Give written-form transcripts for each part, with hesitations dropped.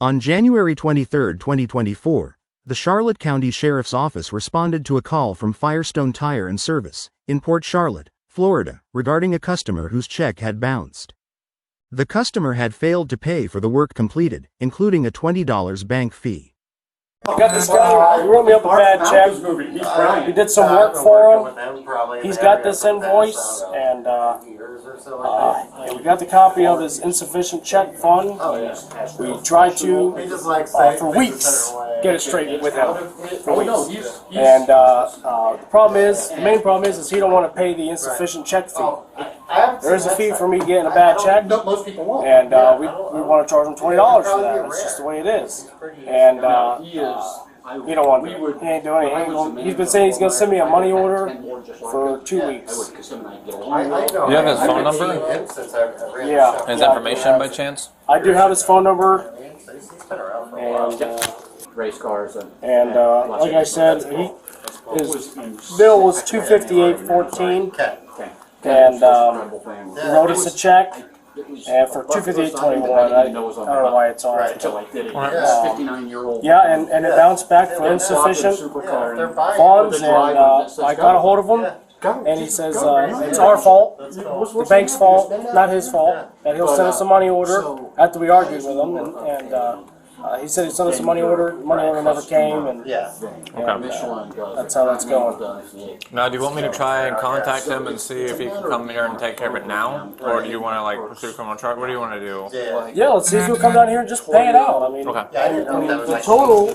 On January 23, 2024, the Charlotte County Sheriff's Office responded to a call from Firestone Tire and Service in Port Charlotte, Florida, regarding a customer whose check had bounced. The customer had failed to pay for the work completed, including a $20 bank fee. I got this guy, he wrote me up a bad check. We did some work for him. He's got this invoice, and we got the copy of his insufficient check fund. We tried to, for weeks, get it straight with him. For weeks. And the main problem is he don't want to pay the insufficient check fee. There is a fee for me getting a bad check, and we want to charge him $20 for that. That's just the way it is. And he don't want to. He ain't doing anything. He's been saying he's going to send me a money order for 2 weeks. You have his phone number? Yeah. His information by chance? I do have his phone number. And race cars and like I said, his bill was $258.14. And he wrote us a check, and for $258.21. I don't know why it's on. Yeah, and it bounced back for insufficient funds, and I got a hold of him, and he says it's our fault, the bank's fault, not his fault, that he'll send us a money order after we argued with him, and he said he'd send us a money order never came, and that's how that's going. Now, do you want me to try and contact him and see if he can come here and take care of it now? Or do you want to, pursue criminal charge? What do you want to do? Yeah, let's see if he'll come down here and just pay it out. I mean, the total,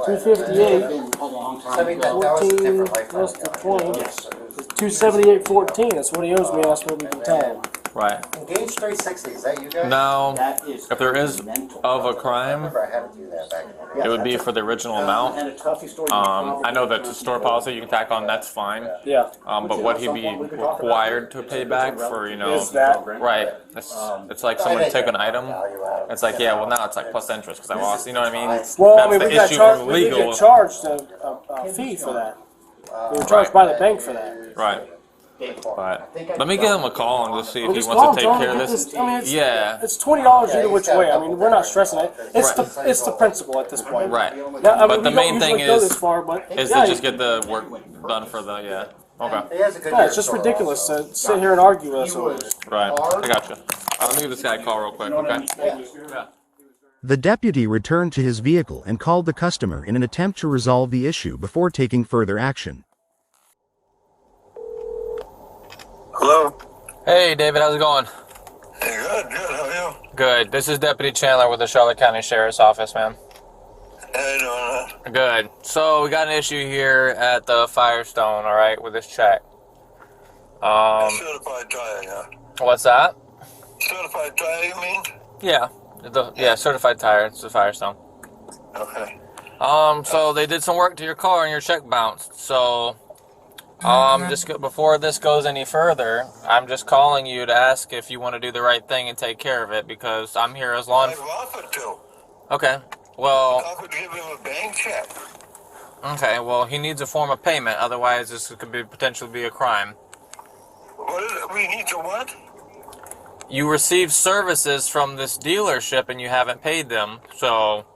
$258, 14 plus the 20, $278.14. That's what he owes me, that's what we can tell him. Right. Engage 360, is that you guys? Now, if there is of a crime, it would be for the original amount. I know that the store policy you can tack on, that's fine. Yeah. But would he be required to pay back for, Is that? Right. It's like someone took an item. It's like, yeah, well now it's like plus interest because I lost, you know what I mean? Well, that's I mean, the we got issue we get charged a fee for that. We were charged by the bank for that. Right. But let me give him a call and just see if he wants to take care of this. I mean, yeah. It's $20 either which way. I mean, we're not stressing it. It's the principle at this point. Right. Now, but the main thing is to just get the work done for the Okay. Yeah, it's just ridiculous to sit here and argue with us. Right. I gotcha. Let me give this guy a call real quick. Okay. Yeah. The deputy returned to his vehicle and called the customer in an attempt to resolve the issue before taking further action. Hello? Hey, David, how's it going? Hey, good, how are you? Good. This is Deputy Chandler with the Charlotte County Sheriff's Office, man. How you doing? Good. So, we got an issue here at the Firestone, alright, with this check. Certified tire, yeah. What's that? Certified tire, you mean? Yeah. Certified tire. It's the Firestone. Okay. So they did some work to your car and your check bounced. So, before this goes any further, I'm just calling you to ask if you want to do the right thing and take care of it because I'm here as long. I've offered to. Okay. Well. I offered to give him a bank check. Okay. Well, he needs a form of payment. Otherwise, this could potentially be a crime. What is it? We need to what? You received services from this dealership and you haven't paid them. So,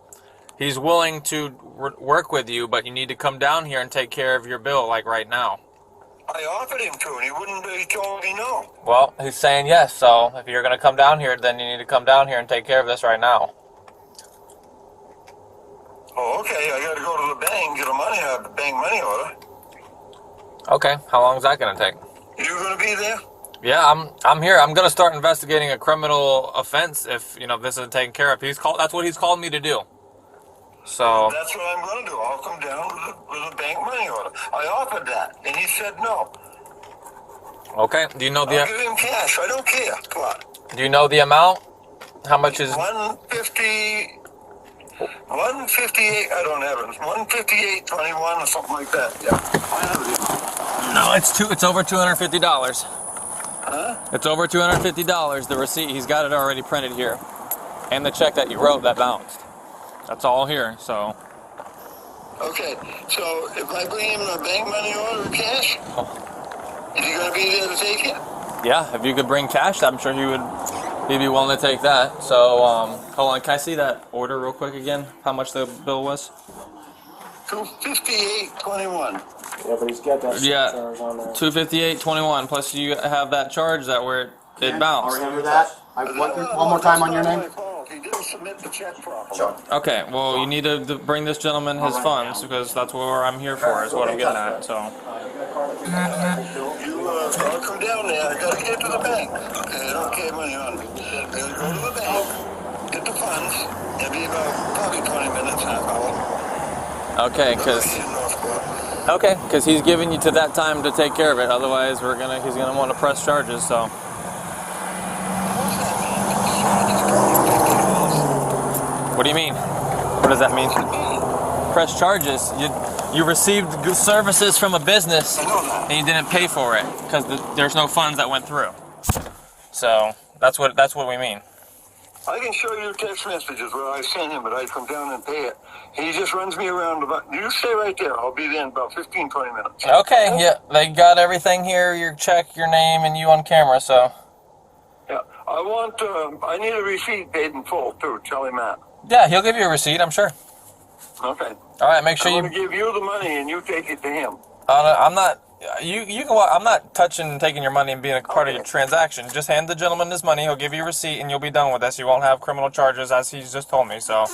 he's willing to work with you, but you need to come down here and take care of your bill, like right now. I offered him to, and he wouldn't. He told me no. Well, he's saying yes, so if you're going to come down here, then you need to come down here and take care of this right now. Oh, okay. I got to go to the bank, get a bank money order. Okay. How long is that going to take? You going to be there? Yeah, I'm here. I'm going to start investigating a criminal offense if, this isn't taken care of. That's what he's called me to do. So that's what I'm going to do. I'll come down with a bank money order. I offered that, and he said no. Okay. Do you know the? I'll give him cash. I don't care. Come on. Do you know the amount? How much is? 150. 158. I don't have it. 158.21 or something like that. Yeah. I have it. No, it's over $250. Huh? It's over $250. The receipt. He's got it already printed here, and the check that you wrote that bounced. That's all here, so. Okay, so if I bring him a bank money order cash, is he going to be there to take it? Yeah, if you could bring cash, I'm sure he would he'd be willing to take that. So, hold on, can I see that order real quick again? How much the bill was? $258.21. Yeah, but he's got that charge on there. $258.21. Plus, you have that charge that where it bounced. Remember that? One more time on your name. He didn't submit the check properly. Sure. Okay, well, you need to bring this gentleman his funds because that's what I'm here for, is what I'm getting at. So. I'll come down there. I gotta get to the bank. Okay, I don't carry money on me. I gotta go to the bank, get the funds. It'll be about probably 20 minutes, half hour. Okay, because he's giving you to that time to take care of it. Otherwise, he's gonna want to press charges. So. What do you mean? What does that mean? Press charges. You received services from a business and you didn't pay for it because there's no funds that went through. So that's what we mean. I can show you text messages where I sent him, but I come down and pay it. He just runs me around about. You stay right there. I'll be there in about 15, 20 minutes. Okay. Yeah, they got everything here. Your check, your name, and you on camera. So. Yeah, I need a receipt paid in full too. Tell him that. Yeah, he'll give you a receipt, I'm sure. Okay. All right, make sure I'm gonna give you the money and you take it to him. I'm not. You can. I'm not touching and taking your money and being a part of your transaction. Just hand the gentleman his money. He'll give you a receipt, and you'll be done with this. You won't have criminal charges, as he's just told me. So.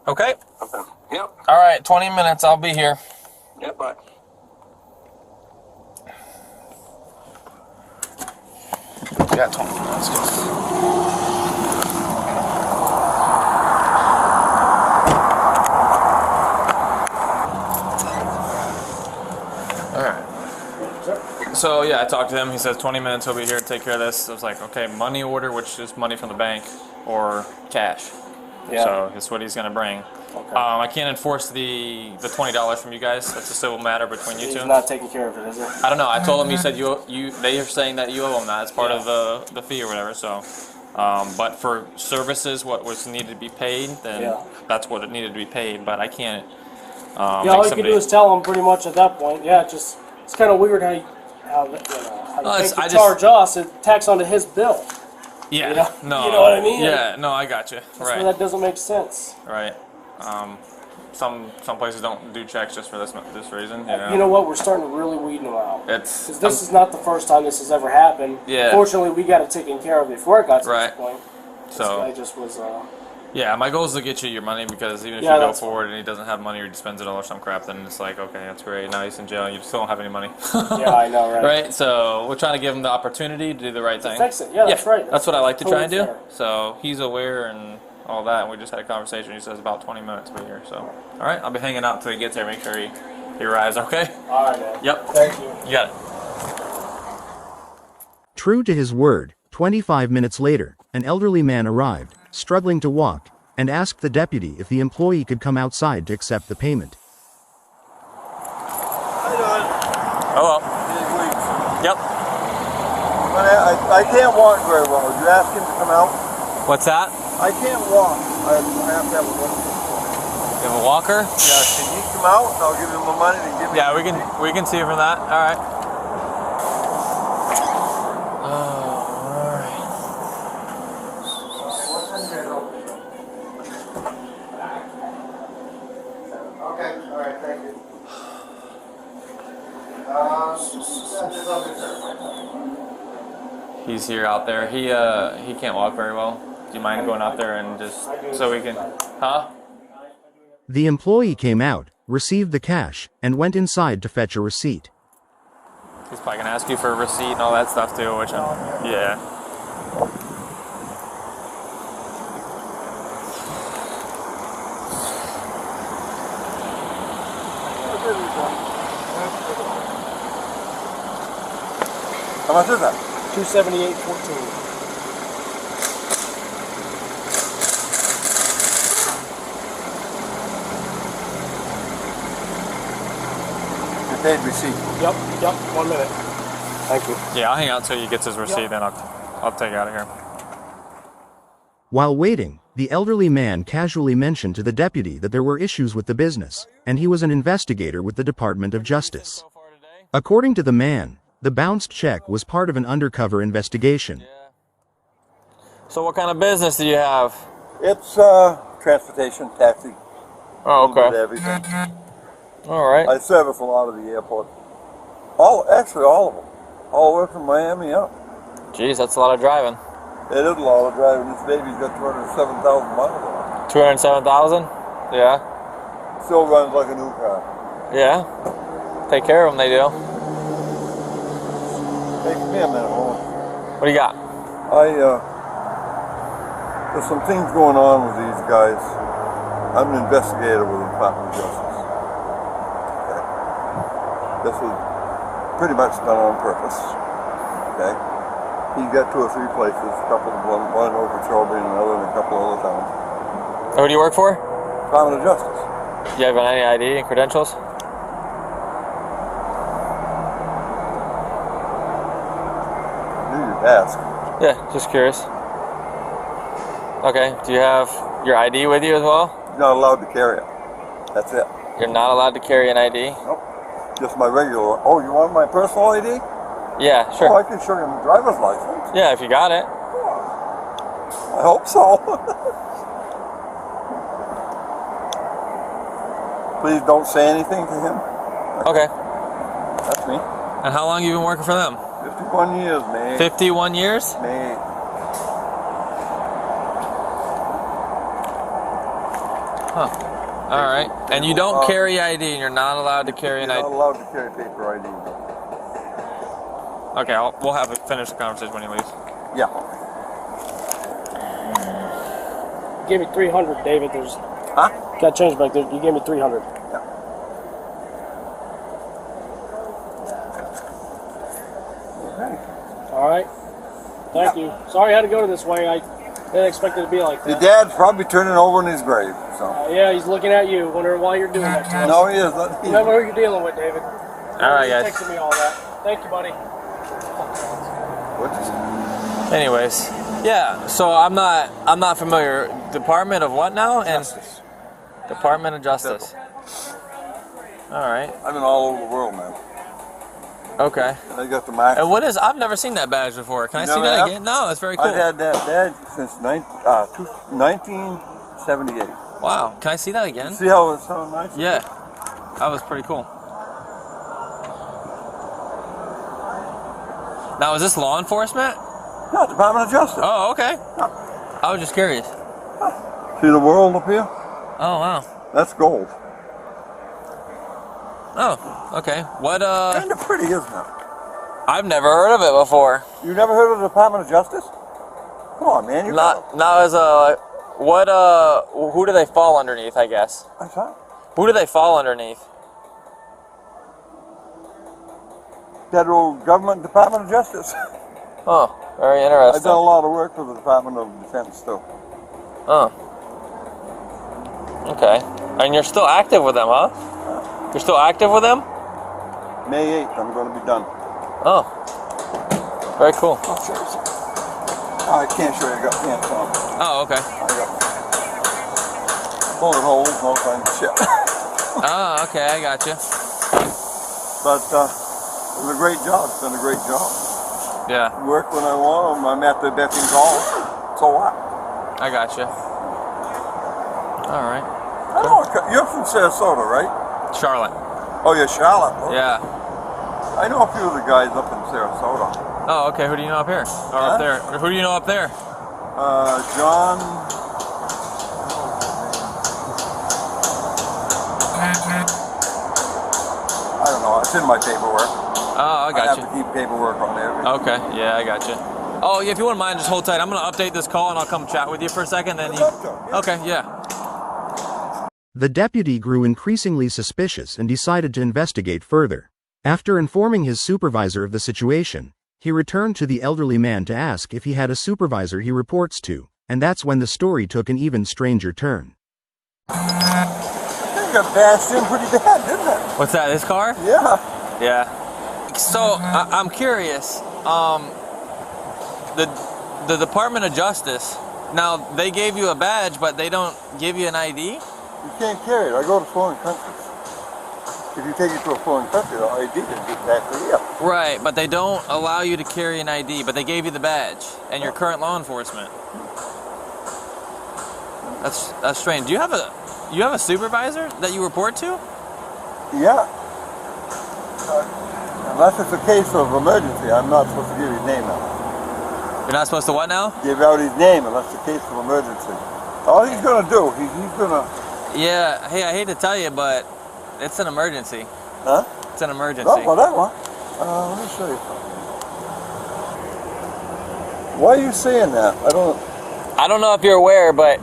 Okay. Okay. Yep. All right. 20 minutes. I'll be here. Yep. Bye. Yeah, 20 minutes. So yeah, I talked to him. He says 20 minutes. He'll be here to take care of this. I was like, okay, money order, which is money from the bank, or cash. Yeah. So that's what he's gonna bring. Okay. I can't enforce the $20 from you guys. That's a civil matter between you two. He's not taking care of it, is it? I don't know. I told him. He said they are saying that you owe him that. It's part of the fee or whatever. So, but for services, what was needed to be paid, then that's what it needed to be paid. But I can't. All you can do is tell him pretty much at that point. Yeah, it's kind of weird how you charge us and tax onto his bill. Yeah. You know? No. You know what I mean? Yeah. No, I got you. Right. That doesn't make sense. Right. Some places don't do checks just for this reason. You know what? We're starting to really weed them out. Because this is not the first time this has ever happened. Yeah. Fortunately, we got it taken care of before it got to this point. So I just was. Yeah, my goal is to get you your money because even if you go forward and he doesn't have money or he spends it all or some crap, then it's like, okay, that's great. Now he's in jail and you still don't have any money. Yeah, I know, right? Right? So we're trying to give him the opportunity to do the right thing. Fix it. Yeah, that's right. That's what I like to try and do. So he's aware and all that, and we just had a conversation. He says about 20 minutes to be here. So, all right, I'll be hanging out until he gets there. Make sure he arrives. Okay? All right, man. Yep. Thank you. You got it. True to his word, 25 minutes later, an elderly man arrived, struggling to walk, and asked the deputy if the employee could come outside to accept the payment. How you doing? Hello. Yep. I can't walk very well. Would you ask him to come out? What's that? I can't walk. I have to have a walker. You have a walker? Yeah, can he come out and I'll give him the money to give me we can see from that. All right. He's here out there. He can't walk very well. Do you mind going out there and just so we can, huh? The employee came out, received the cash, and went inside to fetch a receipt. He's probably gonna ask you for a receipt and all that stuff too, which yeah. How much is that? $278.14. Paid receipt. Yep, 1 minute. Thank you. Yeah, I'll hang out until he gets his receipt, then I'll take it out of here. While waiting, the elderly man casually mentioned to the deputy that there were issues with the business, and he was an investigator with the Department of Justice. According to the man, the bounced check was part of an undercover investigation. So what kind of business do you have? It's transportation, taxi. Oh, A little bit of okay. everything. All right. I service a lot of the airport. Actually all of them. All the way from Miami up. Jeez, that's a lot of driving. It is a lot of driving. This baby's got 207,000 miles on it. 207,000? Yeah. Still runs like a new car. Yeah. Take care of them, they do. Hey, come here a minute, hold on. What do you got? There's some things going on with these guys. I'm an investigator with the Department of Justice. Okay. This was pretty much done on purpose. Okay. He got 2 or 3 places, one over Shelby and another in a couple other towns. Who do you work for? Department of Justice. Do you have any ID and credentials? Knew you'd ask. Yeah, just curious. Okay, do you have your ID with you as well? You're not allowed to carry it. That's it. You're not allowed to carry an ID? Nope. Just my regular. Oh, you want my personal ID? Yeah, Oh, sure. I can show you my driver's license. Yeah, if you got it. I hope so. Please don't say anything to him. Okay. That's me. And how long have you been working for them? 51 years, man. 51 years? Man. Huh. All right. And you don't carry ID, and you're not allowed to carry an You're ID. not allowed to carry paper ID. Okay, we'll have it finish the conversation when he leaves. Yeah. You gave me 300, David. There's got change back there. You gave me 300. Yeah. All right. Thank you. Sorry I had to go this way. I didn't expect it to be like Your that. dad's probably turning over in his grave. So. Yeah, he's looking at you, wondering why you're doing that to us. No, he isn't. Remember who you're dealing with, David. All right, You're guys. texting me all that. Thank you, buddy. What'd you say? Anyways, yeah. So I'm not familiar. Department of what now? And Justice. Department of Justice. All right. I've been all over the world, man. Okay. I got the max. And what is? I've never seen that badge before. Can I see never that have? again? No, it's very cool. I've had that badge since 1978. Wow. Can I see that again? See how it's so nice? Yeah. That was pretty cool. Now, is this law enforcement? No, Department of Justice. Oh, okay. I was just curious. See the world up here? Oh, wow. That's gold. Oh, okay. What, Kind of pretty, isn't it? I've never heard of it before. You never heard of the Department of Justice? Come on, man. You Not as what, who do they fall underneath, I guess? What's that? Who do they fall underneath? Federal Government Department of Justice. Oh, very I've done a interesting. lot of work for the Department of Defense, too. Oh. Okay. And you're still active with them, huh? You're still active with them? May 8th, I'm going to be done. Oh. Very cool. I'll show you something. Oh, I can't show you. I got pants on. Oh, okay. I got bullet holes and all kinds of shit. Oh, okay, I got you. But it was a great job. It's been a great job. Yeah, Work when I want them. I'm at the beck and call. So what? I got you. All right. I know. You're from Sarasota, right? Charlotte. Oh, you're Charlotte. Okay. Yeah. I know a few of the guys up in Sarasota. Oh, okay. Who do you know up here? Or up there? Or who do you know up there? John. I don't know. It's in my paperwork. Oh, I got have you. to keep paperwork on there. Okay. Yeah, I got you. Oh, yeah, if you wouldn't mind, just hold tight. I'm going to update this call and I'll come chat with you for a second. Then you. Okay. Yeah. The deputy grew increasingly suspicious and decided to investigate further. After informing his supervisor of the situation, he returned to the elderly man to ask if he had a supervisor he reports to, and that's when the story took an even stranger turn. They got bashed in pretty bad, didn't it? What's that? This car? Yeah. Yeah. So I'm curious. The Department of Justice. Now they gave you a badge, but they don't give you an ID. You can't carry it. I go to foreign countries. If you take it to a foreign country, the ID can get back to you. Right, but they don't allow you to carry an ID, but they gave you the badge and your current law enforcement. That's strange. Do you have a supervisor that you report to? Yeah. Unless it's a case of emergency, I'm not supposed to give his name out. You're not supposed to what now? Give out his name unless it's a case of emergency. All he's gonna do, he's gonna... Yeah, hey, I hate to tell you, but it's an emergency. Huh? It's an emergency. Oh, well, that one. Let me show you something. Why are you saying that? I don't know if you're aware, but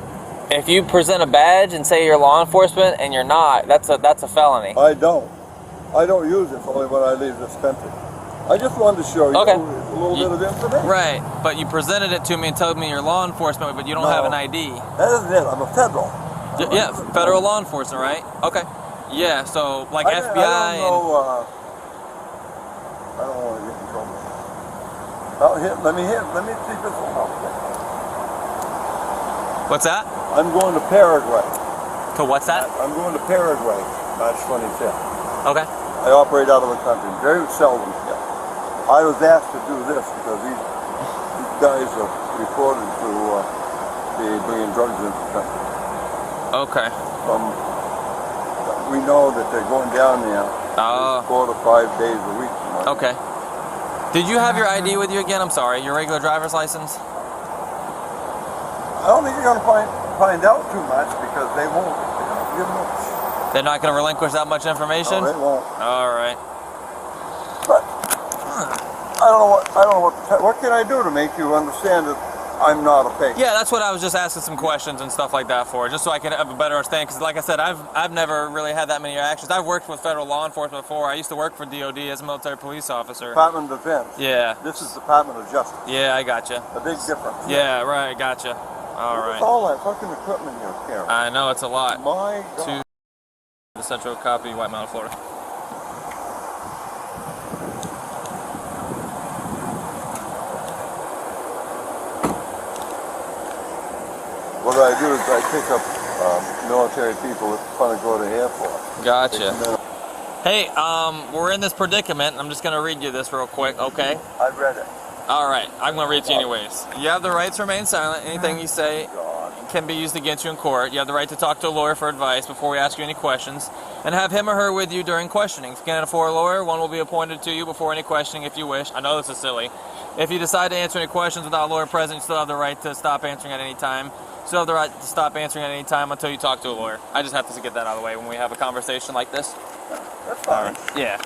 if you present a badge and say you're law enforcement and you're not, that's a felony. I don't use this only when I leave this country. I just wanted to show you a little bit of information. Right, but you presented it to me and told me you're law enforcement, but you don't have an ID. That isn't it. I'm a federal. Yeah, federal law enforcement, right? Okay. Yeah, so like FBI I don't know, I don't want to get in trouble. Let me see this one out. What's that? I'm going to Paraguay. To what's that? I'm going to Paraguay, March 25th. Okay. I operate out of the country, very seldom here. I was asked to do this because these guys are reported to be bringing drugs into the country. Okay. We know that they're going down there 4 to 5 days a week. Okay. Did you have your ID with you again? I'm sorry, your regular driver's license? I don't think you're going to find out too much because they won't give much. They're not going to relinquish that much information? No, they won't. All right. But I don't know what can I do to make you understand that I'm not a fake. Yeah, that's what I was just asking some questions and stuff like that for, just so I can have a better understanding. Because, like I said, I've never really had that many interactions. I've worked with federal law enforcement before. I used to work for DOD as a military police officer. Department of Defense. Yeah. This is Department of Justice. Yeah, I gotcha. A big difference. Yeah, right, gotcha. All right. All that fucking equipment you're carrying. I know it's a lot. My God. To the Central Copy, White Mountain, Florida. What I do is I pick up military people that want to go to the airport. Gotcha. Hey, we're in this predicament. I'm just going to read you this real quick, okay? I've read it. All right, I'm going to read it to you anyways. You have the right to remain silent. Anything you say can be used against you in court. You have the right to talk to a lawyer for advice before we ask you any questions, and have him or her with you during questioning. If you can't afford a lawyer, one will be appointed to you before any questioning if you wish. I know this is silly. If you decide to answer any questions without a lawyer present, you still have the right to stop answering at any time. You still have the right to stop answering at any time until you talk to a lawyer. I just have to get that out of the way when we have a conversation like this. That's fine. Yeah.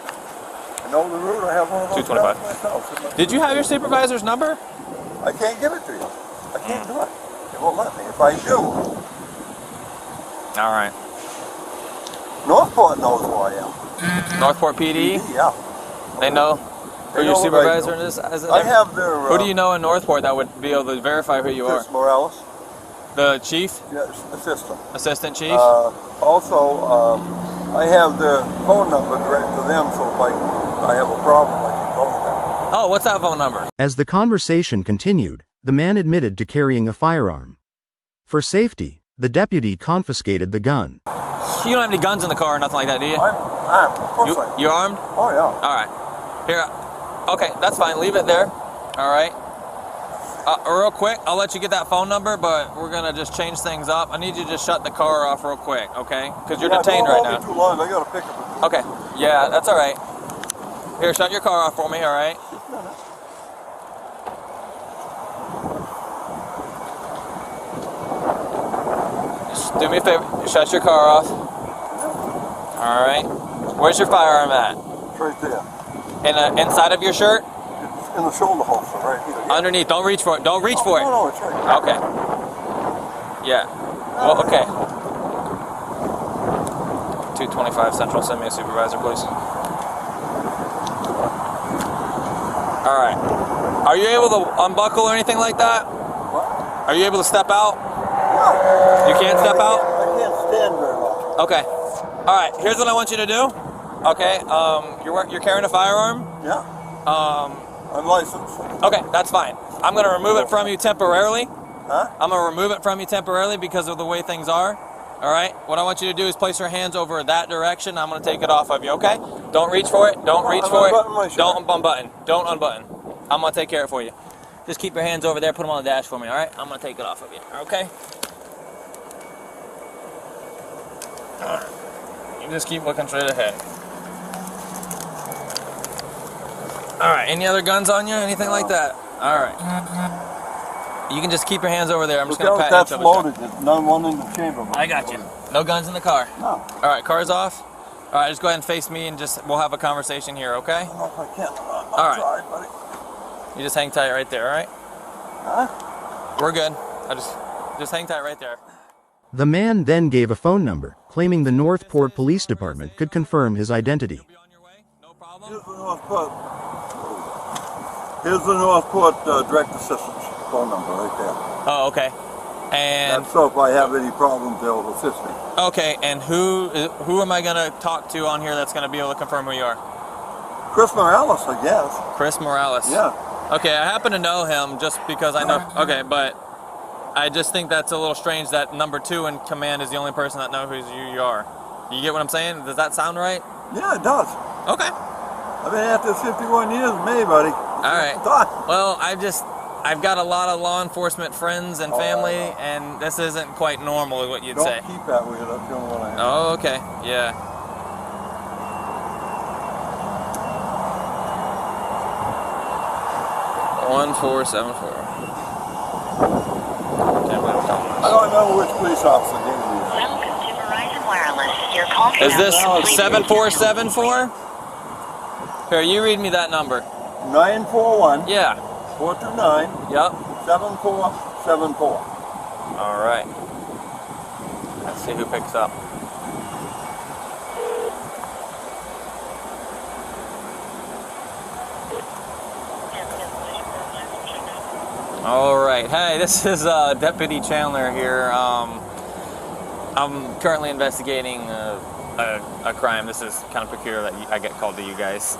I know the route. I have one of those 225. myself. Did you have your supervisor's number? I can't give it to you. I can't do it. They won't let me. If I do, All right. Northport knows who I am. Northport PD? Yeah. They know who They your know what supervisor I do. is? I have their... Who do you know in Northport that would be able to verify who you are? Chris Morales. The chief? Yes, assistant. Assistant chief? Also, I have their phone number direct to them, so if I have a problem, I can call them. Oh, what's that phone number? As the conversation continued, the man admitted to carrying a firearm. For safety, the deputy confiscated the gun. You don't have any guns in the car or nothing like that, do you? I'm armed. Of course I am. You armed? Oh, yeah. All right. Here. Okay, that's fine. Leave it there. All right. Real quick, I'll let you get that phone number, but we're going to just change things up. I need you to just shut the car off real quick, okay? Because you're detained right now. Don't hold me too long. I got to pick up a... Okay. Yeah, that's all right. Here, shut your car off for me, all right? Just do me a favor. Shut your car off. All right. Where's your firearm at? It's right there. Inside of your shirt? It's in the shoulder holster right here. Yeah. Underneath. Don't reach for it. Don't reach for it. No, it's right here. Okay. Yeah. Well, okay. 225 Central. Send me a supervisor, please. All right. Are you able to unbuckle or anything like that? What? Are you able to step out? No. You can't step out? I can't stand very well. Okay. All right. Here's what I want you to do. Okay. You're carrying a firearm. Yeah. I'm licensed. Okay, that's fine. I'm going to remove it from you temporarily. Huh? I'm going to remove it from you temporarily because of the way things are. All right. What I want you to do is place your hands over that direction. I'm going to take it off of you. Okay? Don't reach for it. Don't reach for it. Don't unbutton. Don't unbutton. I'm going to take care of it for you. Just keep your hands over there. Put them on the dash for me. All right? I'm going to take it off of you. Okay? All right. You just keep looking straight ahead. All right. Any other guns on you? Anything like that? All right. You can just keep your hands over there. I'm just going to pat you. That's loaded. There's none one in the chamber. I got you. No guns in the car? No. All right, car's off. All right, just go ahead and face me and we'll have a conversation here, okay? I don't know if I can. All right. Sorry, buddy. You just hang tight right there, all right? Huh? We're good. I just hang tight right there. The man then gave a phone number, claiming the Northport Police Department could confirm his identity. You'll be on your way? No problem? Here's the Northport Direct Assistance phone number right there. Oh, okay. And That's so if I have any problems, they'll assist me. okay, and who am I gonna talk to on here that's gonna be able to confirm who you are? Chris Morales, I guess. Chris Morales. Yeah. Okay, I happen to know him just because I know. Okay, but I just think that's a little strange that number 2 in command is the only person that knows who you are. You get what I'm saying? Does that sound right? Yeah, it does. Okay. I've been at this 51 years with me, buddy. All right. Well, I've got a lot of law enforcement friends and family, and this isn't quite normal, what you'd say. Don't keep that with you. That's the only one I have. Oh, okay. Yeah. One 474. Can't believe I'm calling I don't remember which police officer gave me that. Welcome to Verizon Wireless. Your call this. Is this 7474? Here, you read me that number. 941 Yeah. 429 Yep. 7474. All right. Let's see who picks up. All right. Hey, this is Deputy Chandler here. I'm currently investigating a crime. This is kind of peculiar that I get called to you guys.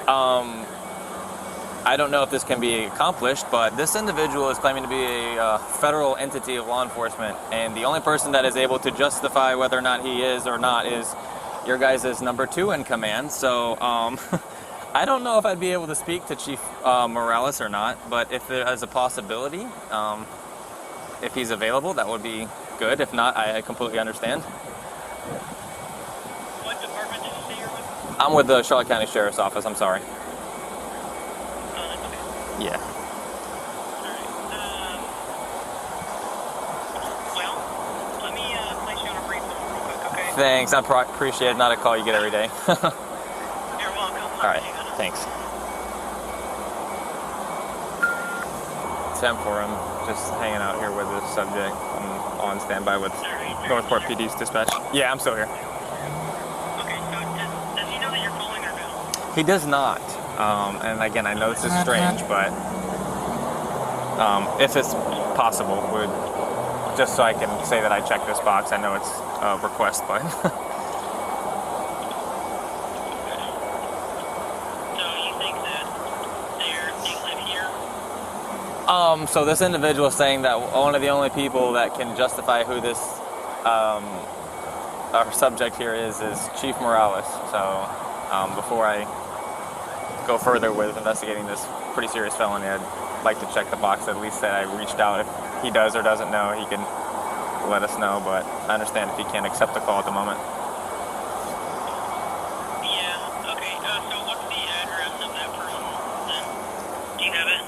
I don't know if this can be accomplished, but this individual is claiming to be a federal entity of law enforcement, and the only person that is able to justify whether or not he is or not is your guys' number 2 in command. So I don't know if I'd be able to speak to Chief Morales or not, but if there is a possibility, if he's available, that would be good. If not, I completely understand. What department did you say you're with? I'm with the Charlotte County Sheriff's Office. I'm sorry. Oh, that's okay. Yeah. Alright. Well, let me place you on a brief hold real quick, okay? Thanks. I appreciate it. Not a call you get every day. You're welcome. All right. Thanks. 10 for him. Just hanging out here with the subject. I'm on standby with Northport PD's dispatch. Yeah, I'm still here. Okay, so does he know that you're calling or no? He does not. And again, I know this is strange, but if it's possible, would just so I can say that I checked this box. I know it's a request, but So you think that they live here? So this individual is saying that one of the only people that can justify who this our subject here is Chief Morales. So before I go further with investigating this pretty serious felony, I'd like to check the box at least that I reached out. If he does or doesn't know, he can let us know, but I understand if he can't accept the call at the moment. Yeah, okay. So what's the address of that person then? Do you have it?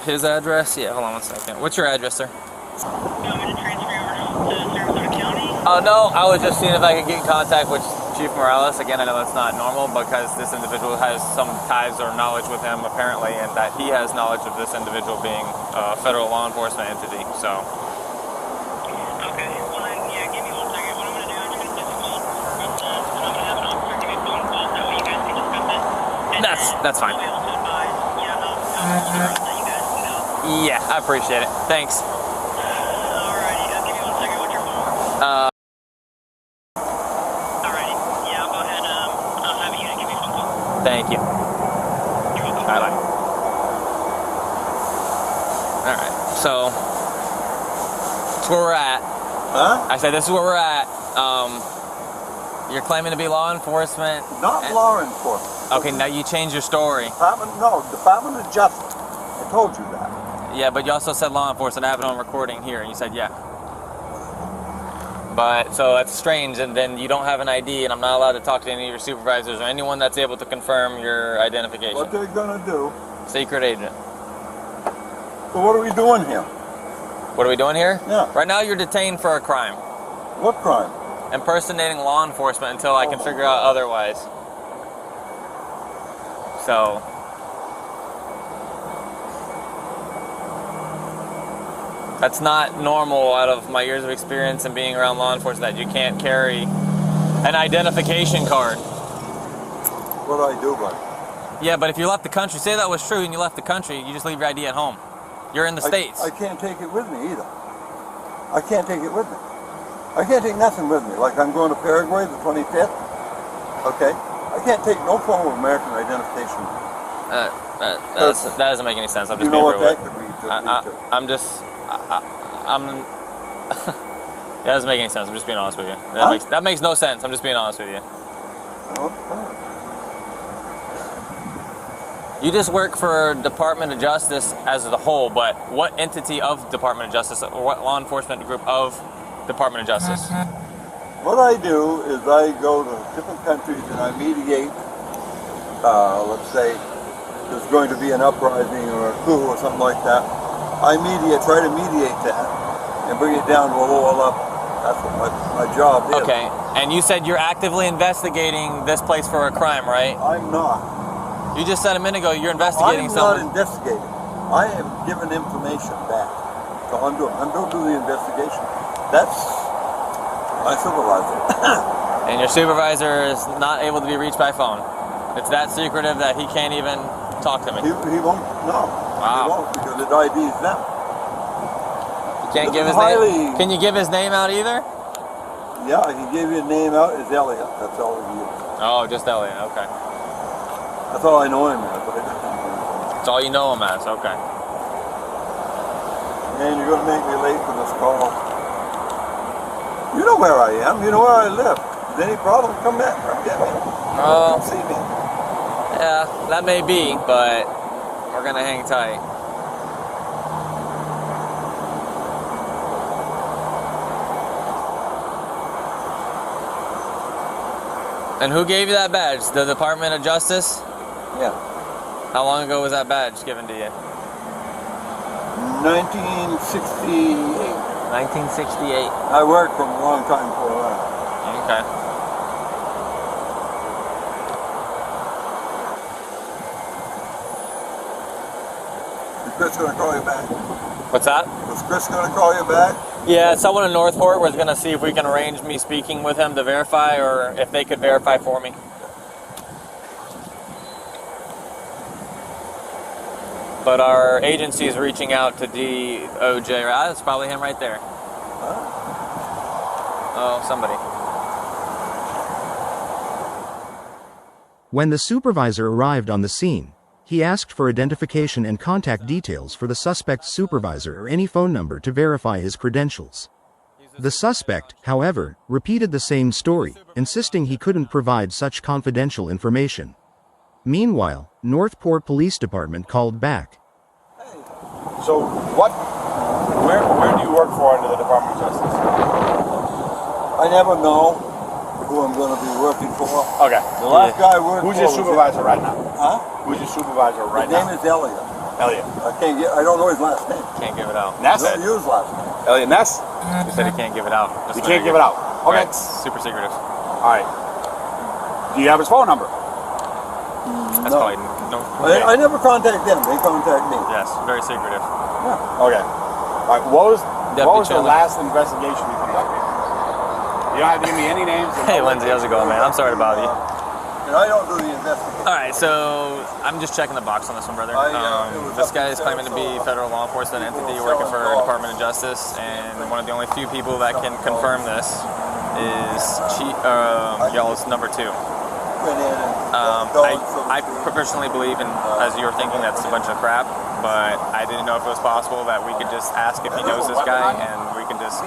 His address? Yeah, hold on one second. What's your address, sir? Do you want me to transfer you over to Sarasota County? No, I was just seeing if I could get in contact with Chief Morales. Again, I know that's not normal because this individual has some ties or knowledge with him apparently, and that he has knowledge of this individual being a federal law enforcement entity. So. Okay, well then, yeah, give me 1 second. What I'm going to do, I'm just going to place a call, and I'm going to have an officer give you a phone call, that way you guys can discuss it. And That's fine. I'll be able to advise, how that you guys can go. Yeah, I appreciate it. Thanks. Alrighty, give me 1 second. What's your phone? Alrighty, yeah, I'll go ahead, I'll have a unit give me a phone call. Thank you. You're welcome. Bye. Alright, so that's where we're at. Huh? I said, this is where we're at. You're claiming to be law enforcement. Not law enforcement. Okay, now you changed your story. Department of Justice. I told you that. Yeah, but you also said law enforcement. I have it on recording here, and you said yeah. But, so that's strange, and then you don't have an ID, and I'm not allowed to talk to any of your supervisors or anyone that's able to confirm your identification. What they're gonna do? Secret agent. So what are we doing here? What are we doing here? Yeah. Right now you're detained for a crime. What crime? Impersonating law enforcement until I can figure out otherwise. So... that's not normal out of my years of experience and being around law enforcement, that you can't carry an identification card. What do I do, buddy? Yeah, but if you left the country, say that was true and you left the country, you just leave your ID at home. You're in the States. I can't take it with me either. I can't take it with me. I can't take nothing with me. Like I'm going to Paraguay the 25th. Okay? I can't take no form of American identification. That doesn't make any sense. I'm just you know being what that real. could lead to? That doesn't make any sense. I'm just being honest with you. That makes no sense. I'm just being honest with you. You just work for Department of Justice as a whole, but what entity of Department of Justice, or what law enforcement group of Department of Justice? What I do is I go to different countries and I mediate, let's say there's going to be an uprising or a coup or something like that. I try to mediate that and bring it down to a lower level. That's what my job is. Okay, and you said you're actively investigating this place for a crime, right? I'm not. You just said a minute ago you're investigating something. I'm not investigating. I am giving information back. So I'm doing the investigation. That's my supervisor. And your supervisor is not able to be reached by phone. It's that secretive that he can't even talk to me. He won't. No. Wow. He won't because it IDs them. You can't give his name. Can you give his name out either? Yeah, I can give you a name out. It's Elliot. That's all he is. Oh, just Elliot. Okay. That's all I know him as. That's all you know him as. Okay. Man, you're going to make me late for this call. You know where I am. You know where I live. If there's any problem, come back. Come get me. Come see me. Yeah, that may be, but we're going to hang tight. And who gave you that badge? The Department of Justice? Yeah. How long ago was that badge given to you? 1968. 1968. I worked for a long time before that. Okay. Is Chris going to call you back? What's that? Was Chris going to call you back? Yeah, someone in Northport was going to see if we can arrange me speaking with him to verify, or if they could verify for me. But our agency is reaching out to DOJ. That's probably him right there. Oh, somebody. When the supervisor arrived on the scene, he asked for identification and contact details for the suspect's supervisor or any phone number to verify his credentials. The suspect, however, repeated the same story, insisting he couldn't provide such confidential information. Meanwhile, Northport Police Department called back. So where do you work for under the Department of Justice? I never know who I'm going to be working for. Okay. The last guy I worked for. Who's your supervisor right now? Huh? Who's your supervisor right now? His name is Elliot. Elliot. I don't know his last name. Can't give it out. Ness? Don't use last name. Elliot Ness? He said he can't give it out. You can't give it out. Okay. Right, it's super secretive. All right. Do you have his phone number? That's No. probably no. Okay. I never contact them. They contact me. Yes, very secretive. Yeah. Okay. All right. What was the last investigation you conducted? You don't have to give me any names. Hey, Lindsay, how's it going, man? I'm sorry to bother you. And I don't do the investigation. All right, so I'm just checking the box on this one, brother. This guy is claiming to be federal law enforcement entity working for Department of Justice, and one of the only few people that can confirm this is y'all's number 2. I personally believe in, as you're thinking, that's a bunch of crap, but I didn't know if it was possible that we could just ask if he knows this guy, and we can just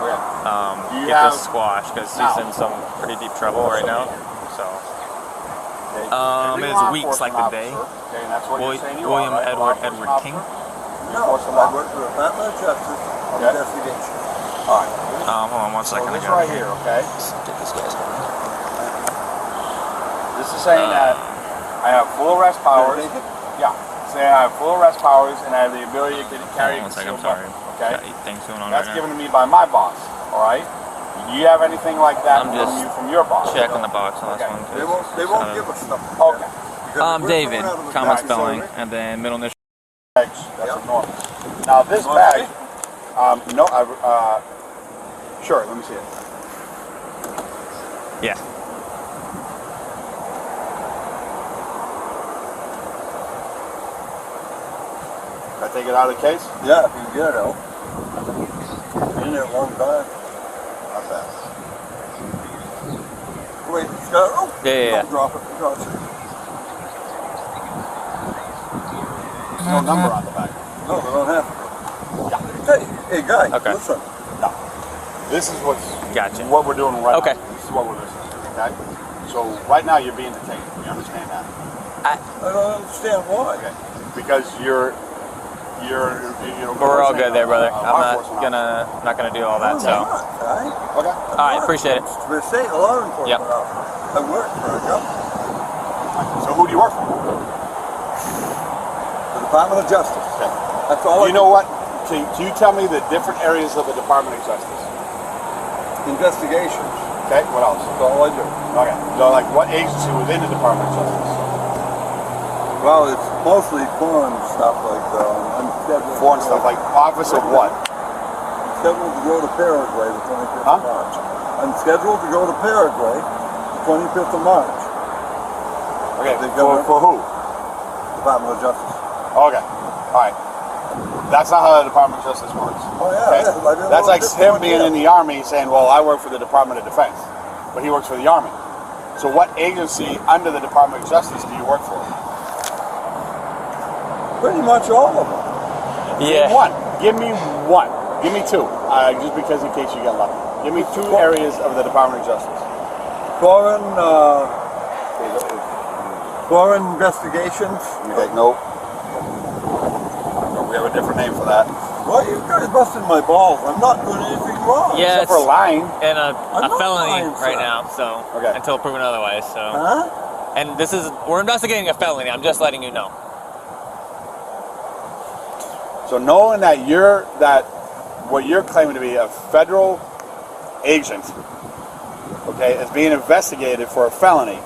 get this squashed because he's in some pretty deep trouble right now. So, it's weeks like the day. William Edward King. No, I work for the Department of Justice investigation. All right. Hold on 1 second. So this right here, okay? Get this guy's name. This is saying that I have full arrest powers. Yeah. Saying I have full arrest powers and I have the ability to carry a concealed weapon. Okay. Things going on That's right given to me by my boss. All right. Do you have anything like that from your boss? Checking the box on this one. They won't give us stuff. Okay. David, common spelling, and then middle initial. That's enormous. Now this bag, sure, let me see it. Yeah. Can I take it out of the case? Yeah, if you can get it out. Been there a long time. Not bad. Wait, it's got it. Oh, Yeah. Don't drop it. Drop it. No number on the back. No, they don't have to. Hey, guy, listen. No. This is what we're doing right now. This is what we're listening to, okay? So right now you're being detained. You understand that? I don't understand why. Okay. Because you're We're all good there, brother. I'm not gonna do all that. So. Okay. Okay. All right, appreciate it. We're state law enforcement officer. I work for a government. So who do you work for? The Department of Justice. Okay. That's all. You know what? Can you tell me the different areas of the Department of Justice? Investigations. Okay. What else? That's all I do. Okay. So like what agency within the Department of Justice? Well, it's mostly foreign stuff like unscheduled. Foreign stuff like office of what? Scheduled to go to Paraguay the 25th of March. I'm scheduled to go to Paraguay the 25th of March. Okay. For who? Department of Justice. Okay. All right. That's not how the Department of Justice works. Oh yeah. Okay? That's like him being in the Army saying, well, I work for the Department of Defense. But he works for the Army. So what agency under the Department of Justice do you work for? Pretty much all of them. Yeah. Give me one. Give me two. Just because in case you get lucky. Give me two areas of the Department of Justice. Foreign investigations. Okay, nope. We have a different name for that. Well, you guys busted my balls. I'm not doing anything wrong. Yeah, Except for lying. And a felony lying, right now. So until proven otherwise. So. Huh? And we're investigating a felony. I'm just letting you know. So knowing that what you're claiming to be a federal agent, okay, is being investigated for a felony,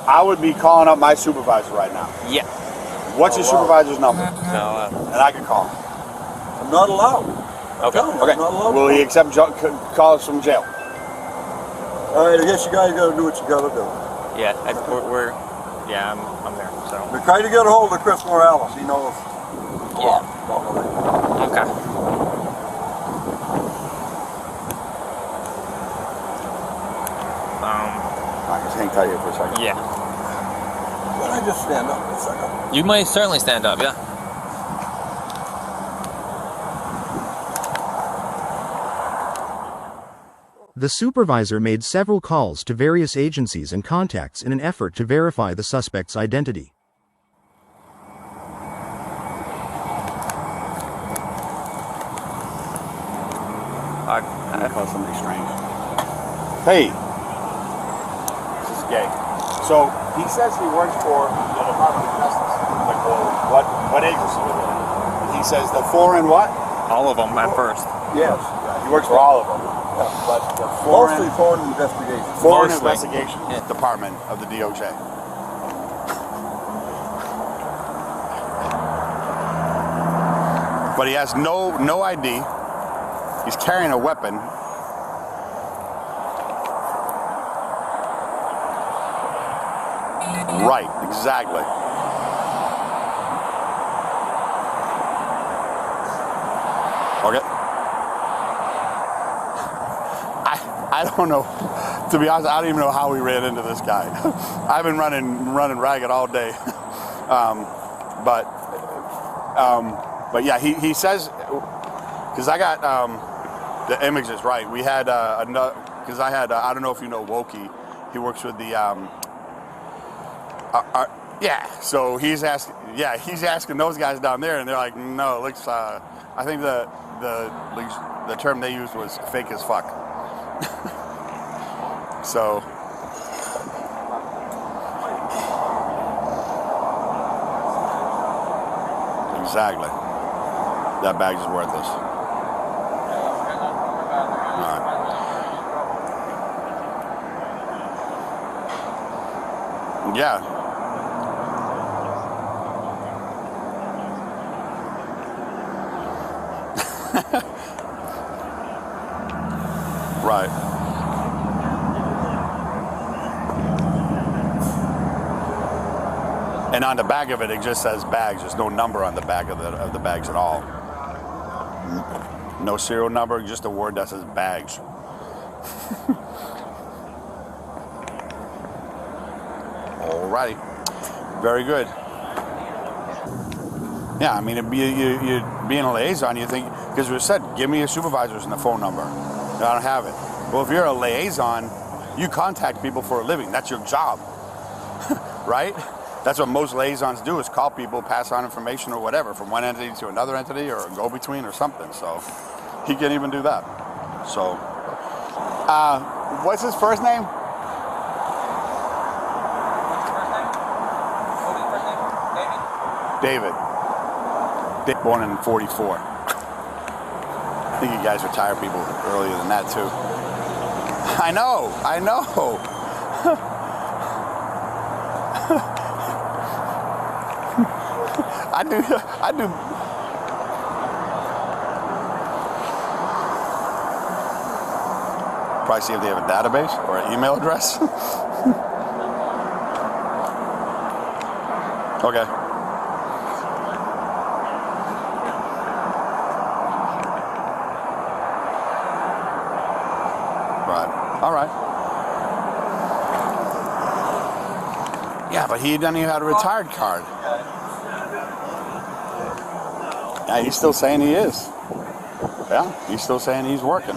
I would be calling up my supervisor right now. Yeah. What's your supervisor's number? No. And I can call him. I'm not allowed. Okay. Okay. Will he accept calls from jail? All right. I guess you guys got to do what you got to do. Yeah. I'm there. So. We try to get a hold of Chris Morales. He knows. Yeah. Okay. I just hang tight here for a second. Yeah. Can I just stand up for a second? You may certainly stand up. Yeah. The supervisor made several calls to various agencies and contacts in an effort to verify the suspect's identity. I'm gonna call somebody strange. Hey, this is gay. So he says he works for the Department of Justice. Like, well, what agency with it? He says the foreign what? All of them at first. Yes. Yeah, he works for all of them. Yeah, but the Mostly foreign investigations. Foreign Mostly. Investigation Department of the DOJ. But he has no ID. He's carrying a weapon. Right, exactly. Okay. I don't know. To be honest, I don't even know how we ran into this guy. I've been running ragged all day. But yeah, he says, because I got The image is right. We had another, because I had, I don't know if you know Wokey. He works with the, yeah. So he's asking those guys down there, and they're like, no, it looks, I think the term they used was fake as fuck. So. Exactly. That bag is worthless. All right. Yeah. Right. And on the back of it, it just says bags. There's no number on the back of the bags at all. No serial number, just a word that says bags. Alrighty, very good. Yeah, I mean, you being a liaison, you think, because we said, give me your supervisors and the phone number. I don't have it. Well, if you're a liaison, you contact people for a living. That's your job, right? That's what most liaisons do, is call people, pass on information or whatever from one entity to another entity or a go-between or something. So he can't even do that. So, what's his first name? David. Born in 44. I think you guys retire people earlier than that too. I know. I do. Probably see if they have a database or an email address. Okay. Right. All right. Yeah, but he doesn't even have a retired card. Yeah, he's still saying he is. Yeah, he's still saying he's working.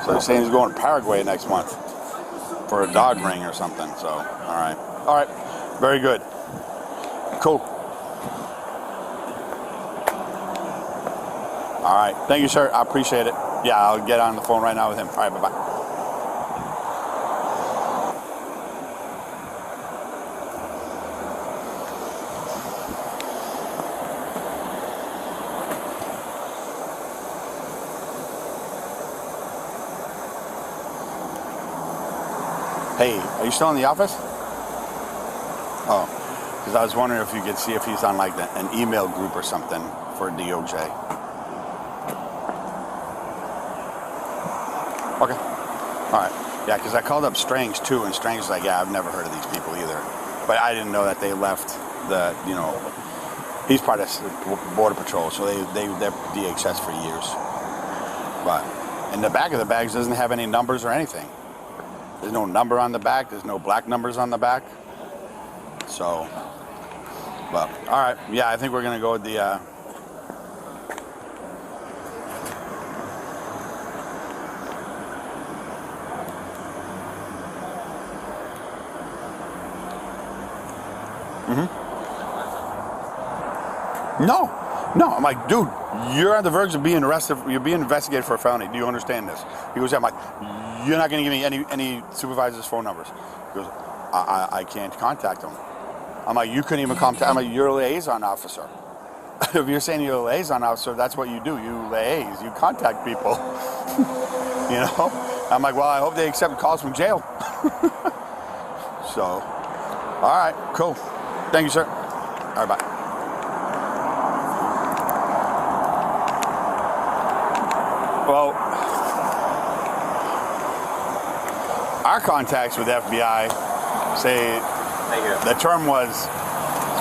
So he's saying he's going to Paraguay next month for a dog ring or something. So, all right, very good. Cool. All right, thank you, sir. I appreciate it. Yeah, I'll get on the phone right now with him. All right, bye-bye. Hey, are you still in the office? Oh, because I was wondering if you could see if he's on like an email group or something for DOJ. Okay. All right. Yeah, because I called up Strange too, and Strange was like, yeah, I've never heard of these people either. But I didn't know that they left the, he's part of Border Patrol, so they're DHS for years. But in the back of the bags doesn't have any numbers or anything. There's no number on the back. There's no black numbers on the back. So, but all right. Yeah, I think we're gonna go with the. No. I'm like, dude, you're on the verge of being arrested. You're being investigated for a felony. Do you understand this? He goes, yeah. I'm like, you're not going to give me any supervisors' phone numbers. He goes, I can't contact them. I'm like, you couldn't even contact. I'm like, you're a liaison officer. If you're saying you're a liaison officer, that's what you do. You liaise. You contact people. I'm like, well, I hope they accept calls from jail. So, all right, cool. Thank you, sir. All right, bye. Well, our contacts with FBI say the term was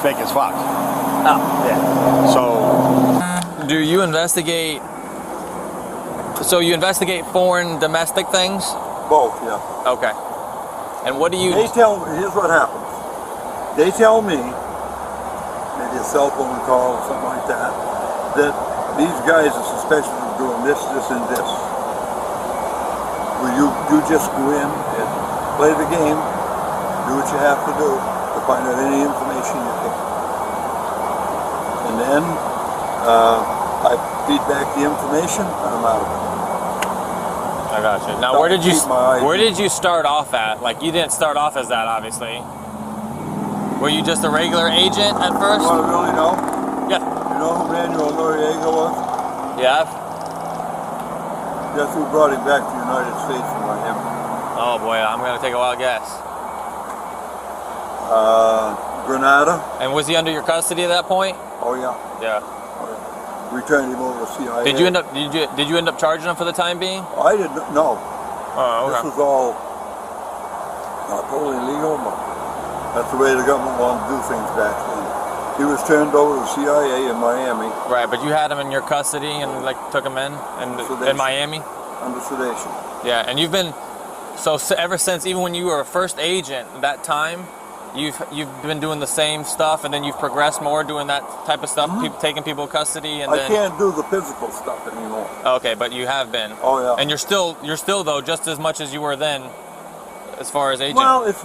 fake as fuck. Oh, yeah. So, do you investigate? So you investigate foreign domestic things? Both, yeah. Okay. And what do you? Here's what happens. They tell me, maybe a cell phone call or something like that, that these guys are suspected of doing this, and this. where you just go in and play the game, do what you have to do to find out any information you can. And then I feed back the information and I'm out of it. I got you. Now, where did you start off at? Like, you didn't start off as that, obviously. Were you just a regular agent at first? You want to really know? Yeah. You know who Manuel Noriega was? Yeah. Guess who brought him back to the United States from Miami? Oh boy, I'm gonna take a wild guess. Grenada. And was he under your custody at that point? Oh yeah. Yeah. We turned him over to CIA. Did you end up charging him for the time being? I didn't. No. Oh, okay. This was all not totally legal, but that's the way the government wanted to do things back then. He was turned over to the CIA in Miami. Right, but you had him in your custody and like took him in Miami? Under sedation. Yeah, and you've been so ever since, even when you were a first agent that time, you've been doing the same stuff, and then you've progressed more doing that type of stuff, taking people in custody, and I can't do the physical stuff anymore. Okay, but you have been. Oh yeah. And you're still though just as much as you were then, as far as agent. Well, it's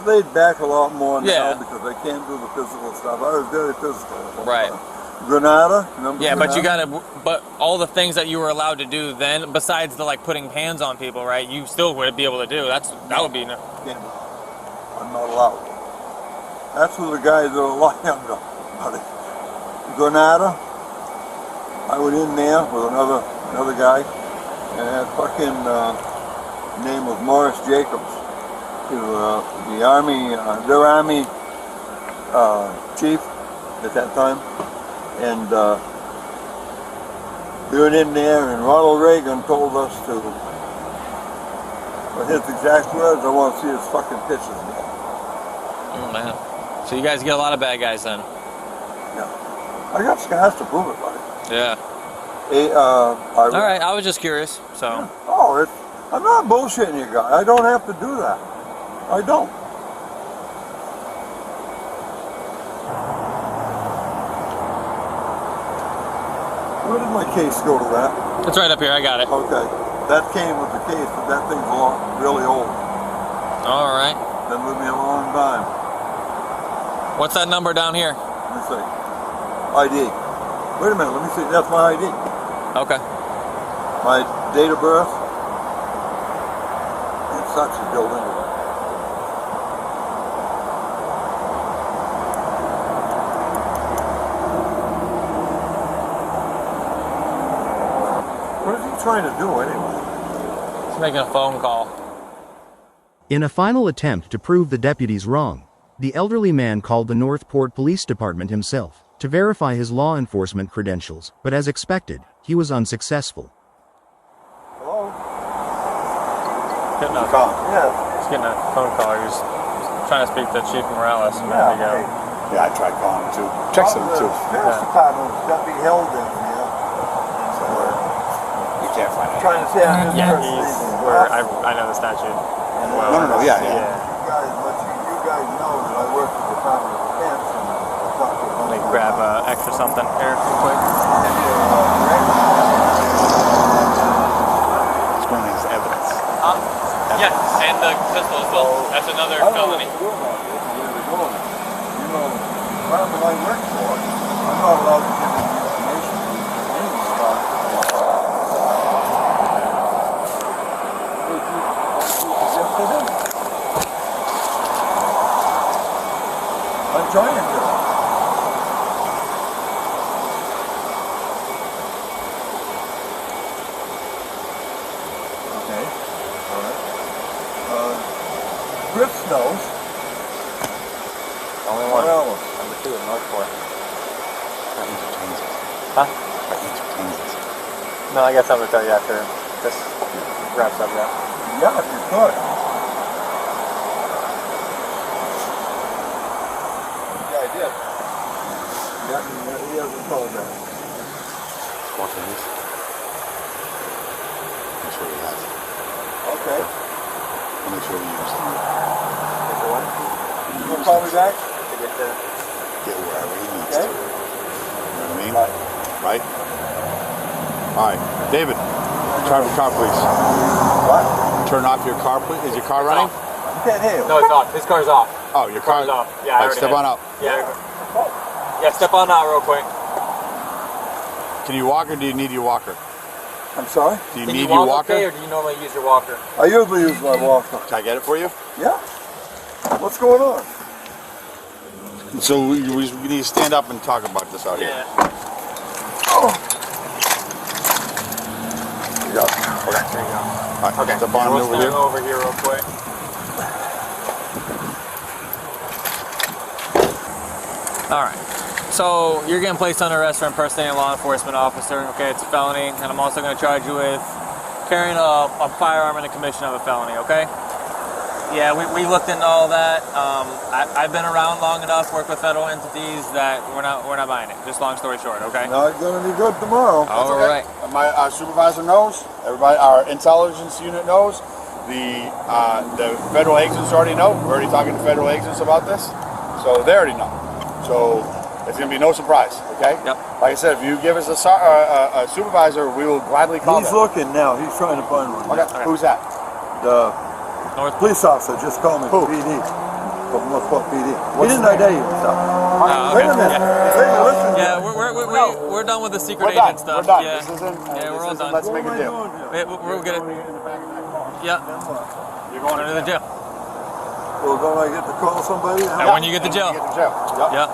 laid back a lot more now Yeah. because I can't do the physical stuff. I was very physical. Right. Grenada, remember? Yeah, Grenada? but all the things that you were allowed to do then, besides the like putting hands on people, right? You still would be able to do. That would be. Can't do. I'm not allowed. That's for the guys that are a lot younger, buddy. Grenada, I went in there with another guy, and that fucking name was Morris Jacobs. He was the Army, their Army chief at that time, and we went in there, and Ronald Reagan told us to, well, his exact words, I want to see his fucking pictures again. Oh man. So you guys get a lot of bad guys then? Yeah. I got scars to prove it, buddy. Yeah. All right, I was just curious, so. Yeah. Oh, I'm not bullshitting you guys. I don't have to do that. I don't. Where did my case go to that? It's right up here, I got it. Okay. That came with the case, but that thing's really old. All right. Been with me a long time. What's that number down here? Let me see. ID. Wait a minute, let me see. That's my ID. Okay. My date of birth. It sucks to build into it. What is he trying to do anyway? He's making a phone call. In a final attempt to prove the deputies wrong, the elderly man called the Northport Police Department himself to verify his law enforcement credentials, but as expected, he was unsuccessful. Hello? Getting a call. Yeah. He's getting a phone call. He's trying to speak to Chief Morales a minute ago. Yeah, I tried calling him too. Text him too. The sheriff's department's got me held in here. So you can't find it. Trying to say I'm in Yeah, first season. I know the statute. No, yeah. You guys know that I work for the Department of Defense and I talk to Let me grab extra something here real quick. It's one of these evidence. Yeah, and the pistol as well. That's another felony. You know, the department I work for, I'm not allowed to give any information about I'm trying to. Okay. All right. Griff knows. Only one. Well, Number 2 in Northport. Huh? No, I got something to tell you after this wraps up now. yeah, if you could. Yeah, I did. Yeah, he hasn't told that. Watch this. I'm sure he has. Okay. I'll make sure he understands. You gonna call me back? Get wherever he needs Okay. to. You know what I mean? Right? All right. David, try to car, please. What? turn off your car, please? Is your car running? You can't hear. No, it's off. His car's off. Oh, your car's off. Yeah, Right, step on out. Yeah, step on out real quick. Can you walk or do you need your walker? I'm sorry? Do you Can need you your walk walker? okay, or do you normally use your walker? I usually use my walker. Can I get it for you? Yeah. What's going on? So we need to stand up and talk about this out here. Oh. There you go. Okay. There you go. All right. Okay. Step on We'll over stand here. over here real quick. All right. So you're getting placed under arrest for impersonating a law enforcement officer. Okay, it's a felony, and I'm also going to charge you with carrying a firearm in the commission of a felony. Okay. Yeah, we looked into all that. I've been around long enough, work with federal entities that we're not buying it. Just long story short, okay? Not gonna be good tomorrow. All right. My supervisor knows. Everybody, our intelligence unit knows. The federal agents already know. We're already talking to federal agents about this, so they already know. So it's gonna be no surprise, okay? Yep. Like I said, if you give us a supervisor, we will gladly call He's them. looking now. He's trying to find one. Okay. Who's that? The North. police officer just called me. Who? PD. From Northport PD. He didn't identify himself. Wait a minute. Yeah. Hey, listen. Yeah, we're done with the secret We're done. agent stuff. We're done. Yeah. This isn't, Yeah, we're all done. Let's make a deal. We're gonna. Yeah. You're going Under the jail. Well, don't I get to call somebody? And when you get to jail. Get to jail. Yep. Yep.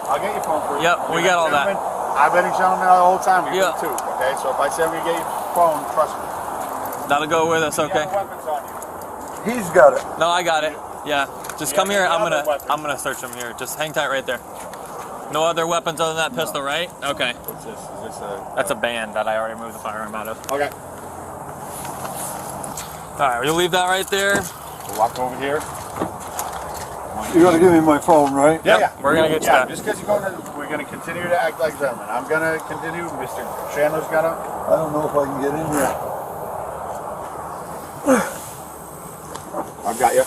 I'll get your phone for you. Yep, we got all that. I've been a gentleman the whole time. You Yeah. too. Okay, so if I say I'm gonna get your phone, trust me. That'll go with us, okay? You have weapons on you. He's got it. No, I got it. Yeah. Just come here. no I'm other weapons. gonna search them here. Just hang tight right there. No other weapons other than that pistol, right? Okay. What's this? Is this a... That's a band that I already moved the firearm out of. Okay. All right, we'll leave that right there. We'll walk over here. You gotta give me my phone, right? Yeah. We're gonna get you Yeah, that. just because you're going to... We're going to continue to act like gentlemen. I'm going to continue. Mr. Chandler's going to... I don't know if I can get in here. I've got you.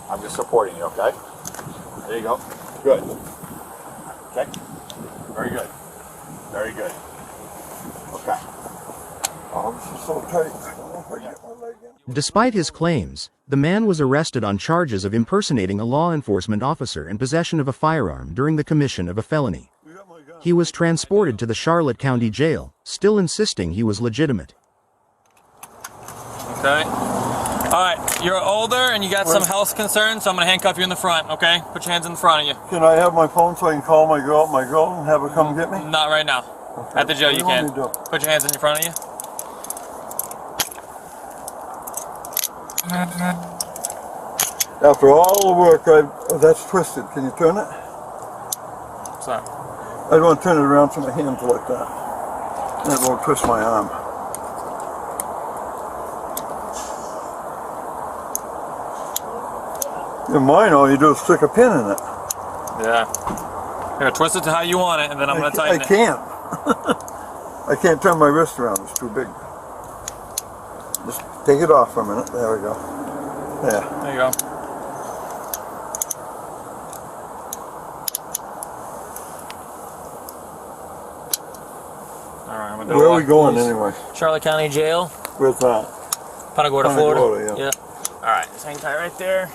I'm just supporting you, okay? There you go. Good. Okay. Very good. Very good. Okay. Oh, this is so tight. I don't know if I can get my leg in. Despite his claims, the man was arrested on charges of impersonating a law enforcement officer and possession of a firearm during the commission of a felony. He was transported to the Charlotte County Jail, still insisting he was legitimate. Okay. All right, you're older and you got some health concerns, so I'm gonna handcuff you in the front, okay? Put your hands in front of you. Can I have my phone so I can call my girl and have her come get me? Not right now. Okay. At the jail you What do can. want me to do? Put your hands in front of you. After all the work that's twisted. Can you turn it? What's that? I don't want to turn it around so my hands like that. That won't twist my arm. In mine, all you do is stick a pin in it. Yeah. Here, twist it to how you want it, and then I'm gonna tighten I it. can't. I can't turn my wrist around. It's too big. Just take it off for a minute. There we go. Yeah. There you go. All right, I'm gonna do Where a are we left, going please. anyway? Charlotte County Jail, Where's that? Punta Gorda, Punta Florida. Gorda, yeah. All right, just hang tight right there.